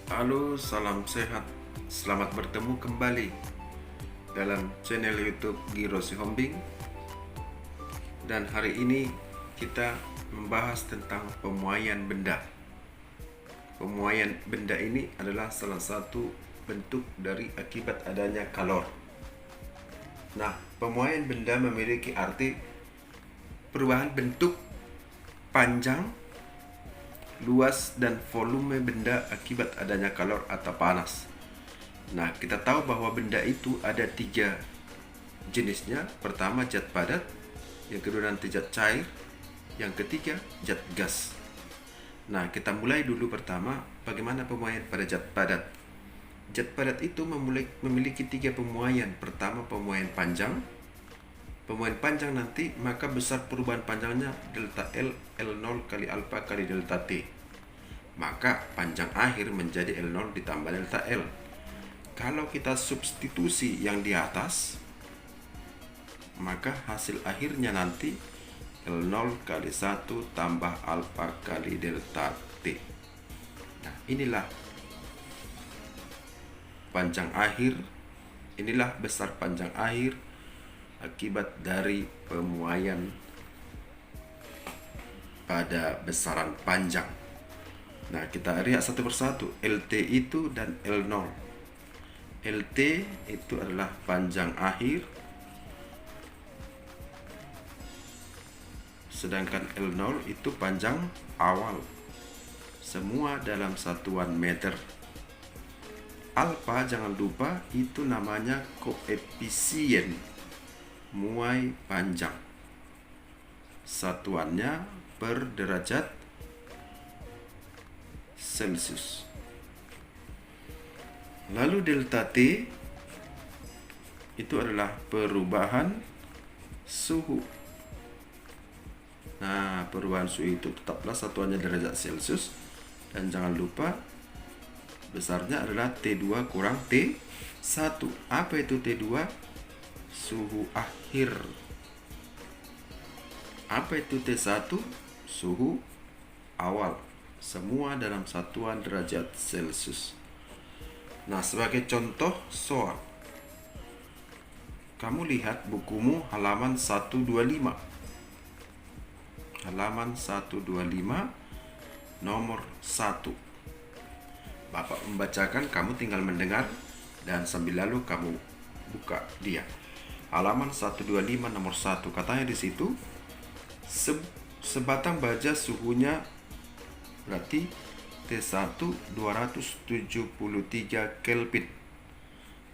Halo, salam sehat. Selamat bertemu kembali dalam channel YouTube Giro Sihombing. Dan hari ini kita membahas tentang pemuaian benda. Pemuaian benda ini adalah salah satu bentuk dari akibat adanya kalor. Nah, pemuaian benda memiliki arti perubahan bentuk, panjang, luas, dan volume benda akibat adanya kalor atau panas. Nah, kita tahu bahwa benda itu ada 3 jenisnya. Pertama, zat padat. Yang kedua nanti zat cair. Yang ketiga, zat gas. Nah, kita mulai dulu pertama, bagaimana pemuaian pada zat padat. Zat padat itu memiliki 3 pemuaian. Pertama, pemuaian panjang. Pemuaian panjang nanti, maka besar perubahan panjangnya delta L, L0 kali alfa kali delta T. Maka panjang akhir menjadi L0 ditambah delta L. Kalau kita substitusi yang di atas, maka hasil akhirnya nanti L0 kali 1 tambah alfa kali delta T. Nah, inilah panjang akhir, inilah besar panjang akhir akibat dari pemuaian pada besaran panjang. Nah, kita lihat satu persatu. LT itu dan L0. LT itu adalah panjang akhir, sedangkan L0 itu panjang awal. Semua dalam satuan meter. Alfa jangan lupa itu namanya koefisien muai panjang. Satuannya per derajat Celcius. Lalu delta T itu adalah perubahan suhu. Nah, perubahan suhu itu tetaplah satuannya derajat Celcius. Dan jangan lupa besarnya adalah T2 kurang T1. Apa itu T2? Suhu akhir. Apa itu T1? Suhu awal. Semua dalam satuan derajat Celcius. Nah, sebagai contoh soal, kamu lihat bukumu halaman 125. Halaman 125 nomor 1. Bapak membacakan, kamu tinggal mendengar dan sambil lalu kamu buka dia. Halaman 125 nomor 1. Katanya di situ sebatang baja suhunya berarti T1 273 Kelvin.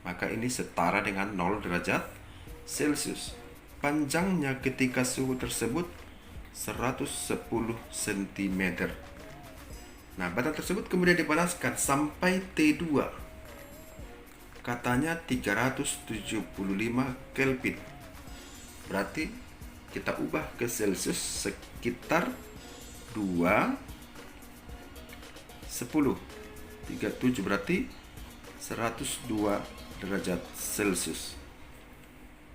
Maka ini setara dengan 0 derajat Celcius. Panjangnya ketika suhu tersebut 110 cm. Nah, batang tersebut kemudian dipanaskan sampai T2. Katanya 375 Kelvin. Berarti kita ubah ke Celcius sekitar 2 10 37, berarti 102 derajat Celcius.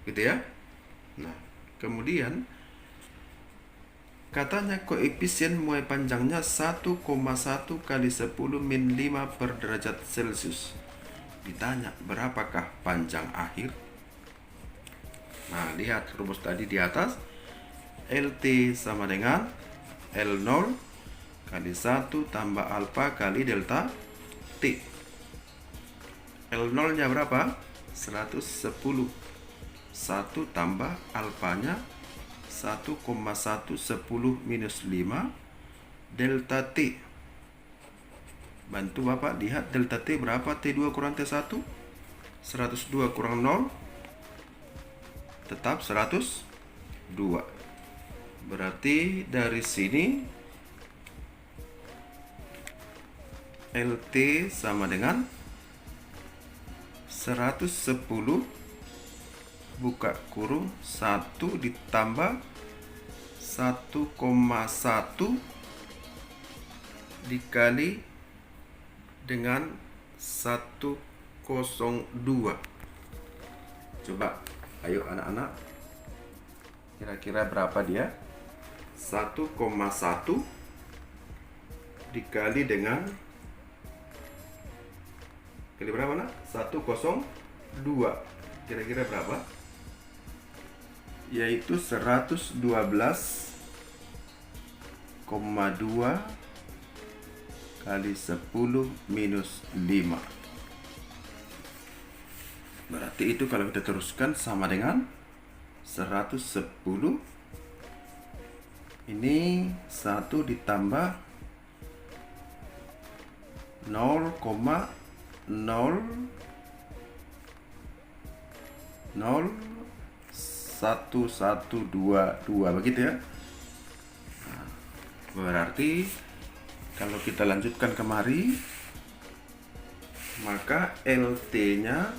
Gitu ya. Nah, kemudian katanya koefisien muai panjangnya 1,1 kali 10 min 5 per derajat Celcius. Ditanya berapakah panjang akhir? Nah, lihat rumus tadi di atas. LT sama dengan L0 kali 1 tambah alfa kali delta T. L0 nya berapa? 110. 1 tambah alfanya 1,110 minus 5 delta T. Bantu Bapak lihat delta T berapa? T2 kurang T1. 102 kurang 0 tetap 102. Berarti dari sini LT sama dengan 110 buka kurung 1 ditambah 1,1 dikali dengan 102. Coba, ayo anak-anak, kira-kira berapa dia? 1,1 dikali dengan kali berapa nak? 102. Kira-kira berapa? Yaitu 112,2 kali 10 minus 5. Berarti itu kalau kita teruskan sama dengan 110. Ini 1 ditambah 0,00112 begitu ya. Berarti kalau kita lanjutkan kemari, maka LT-nya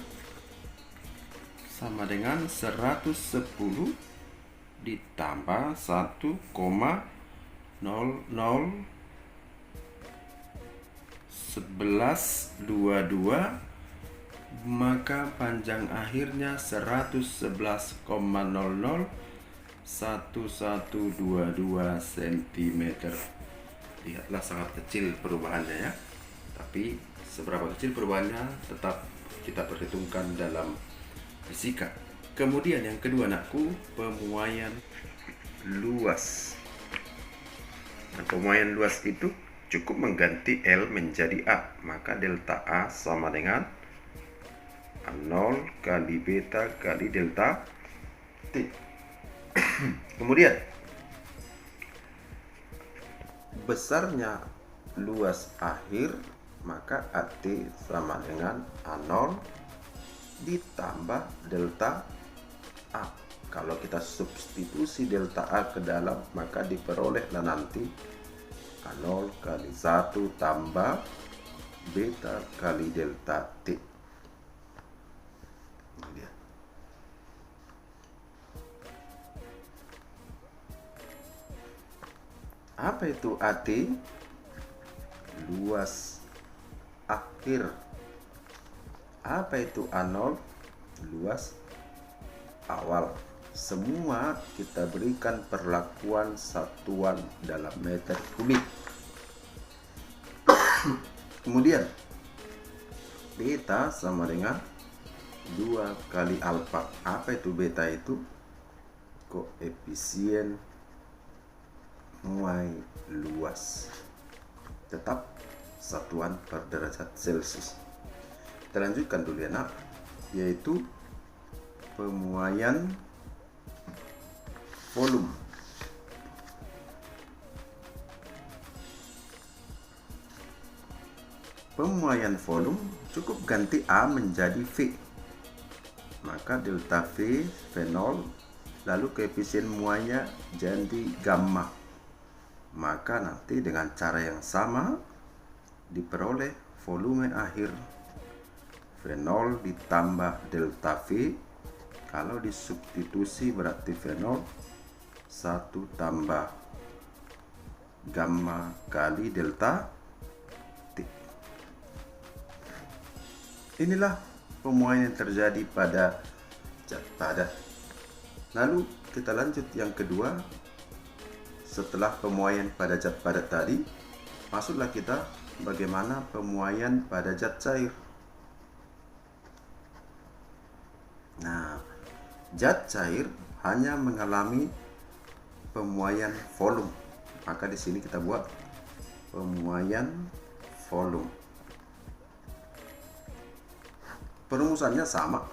sama dengan 110 ditambah 1,001122, maka panjang akhirnya 111,001122 cm. Lihatlah, sangat kecil perubahannya ya. Tapi seberapa kecil perubahannya tetap kita perhitungkan dalam fisika. Kemudian yang kedua anakku, pemuaian luas. Nah, pemuaian luas itu cukup mengganti L menjadi A, maka delta A sama dengan A0 kali beta kali delta T. Kemudian besarnya luas akhir, maka AT sama dengan A0 ditambah delta A. Kalau kita substitusi delta A ke dalam, maka diperolehlah nanti A0 kali 1 tambah beta kali delta T. Apa itu AT? Luas akhir. Apa itu A0? Luas awal. Semua kita berikan perlakuan satuan dalam meter kubik. Kemudian beta sama dengan 2 kali alfa. Apa itu beta? Itu koefisien muai luas, tetap satuan per derajat Celcius. Kita lanjutkan dulu ya nak, yaitu pemuaian volume. Pemuaian volume cukup ganti A menjadi V, maka delta V V0, lalu koefisien muainya jadi gamma. Maka nanti dengan cara yang sama diperoleh volume akhir V0 ditambah delta V. Kalau disubstitusi berarti V0 1 tambah gamma kali delta T. Inilah pemuaian yang terjadi pada zat padat. Lalu kita lanjut yang kedua. Setelah pemuaian pada zat padat tadi, masuklah kita bagaimana pemuaian pada zat cair. Nah, zat cair hanya mengalami pemuaian volume, maka di sini kita buat pemuaian volume. Perumusannya sama,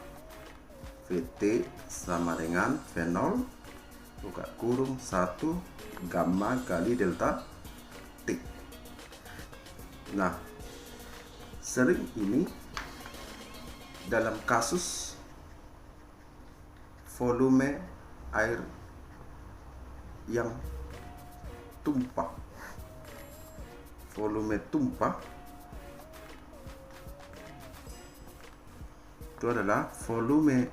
VT sama dengan V0 buka kurung 1 gamma kali delta T. Nah, sering ini dalam kasus volume air yang tumpah, volume tumpah itu adalah volume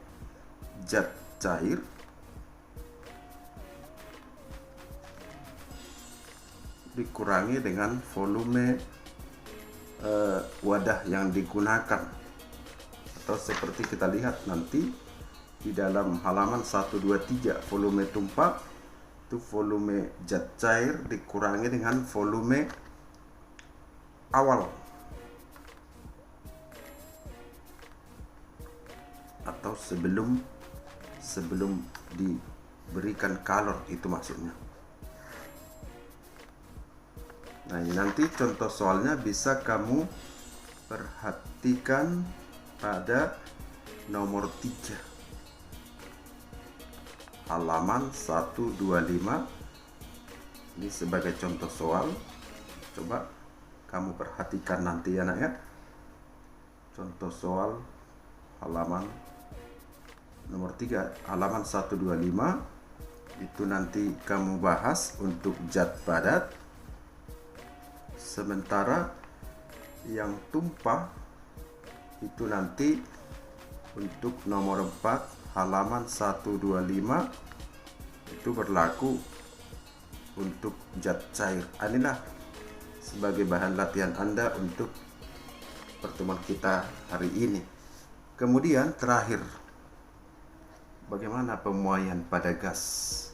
zat cair dikurangi dengan volume wadah yang digunakan, atau seperti kita lihat nanti di dalam halaman 123, volume tumpah itu volume zat cair dikurangi dengan volume awal. atau sebelum diberikan kalor, itu maksudnya. Nah, ini nanti contoh soalnya bisa kamu perhatikan pada nomor 3, halaman 125. Ini sebagai contoh soal, coba kamu perhatikan nanti ya nak ya. Contoh soal halaman nomor 3, halaman 125, itu nanti kamu bahas untuk zat padat. Sementara yang tumpah itu nanti untuk nomor 4, halaman 125, itu berlaku untuk zat cair. Inilah sebagai bahan latihan Anda untuk pertemuan kita hari ini. Kemudian terakhir, bagaimana pemuaian pada gas?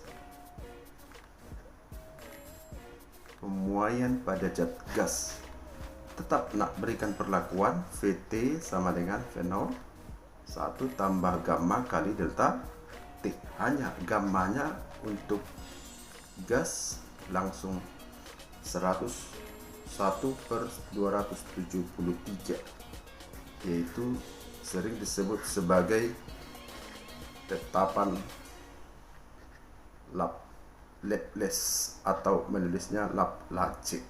Pemuaian pada zat gas tetap nak berikan perlakuan VT sama dengan V0 1 tambah gamma kali delta T. Hanya gammanya untuk gas langsung 101/273, yaitu sering disebut sebagai tetapan Laplace atau menulisnya Laplace.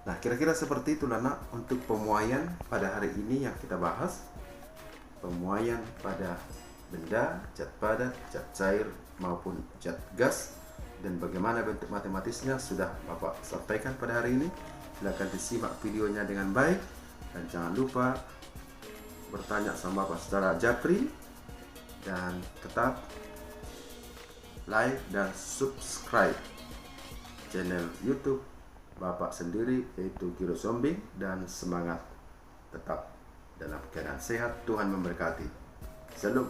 Nah, kira-kira seperti itulah nak untuk pemuaian pada hari ini yang kita bahas. Pemuaian pada benda, zat padat, zat cair maupun zat gas, dan bagaimana bentuk matematisnya sudah Bapak sampaikan pada hari ini. Silakan disimak videonya dengan baik dan jangan lupa bertanya sama Bapak secara japri, dan tetap like dan subscribe channel YouTube Bapak sendiri, yaitu Giros Hombing, dan semangat tetap dalam keadaan sehat. Tuhan memberkati. Salam.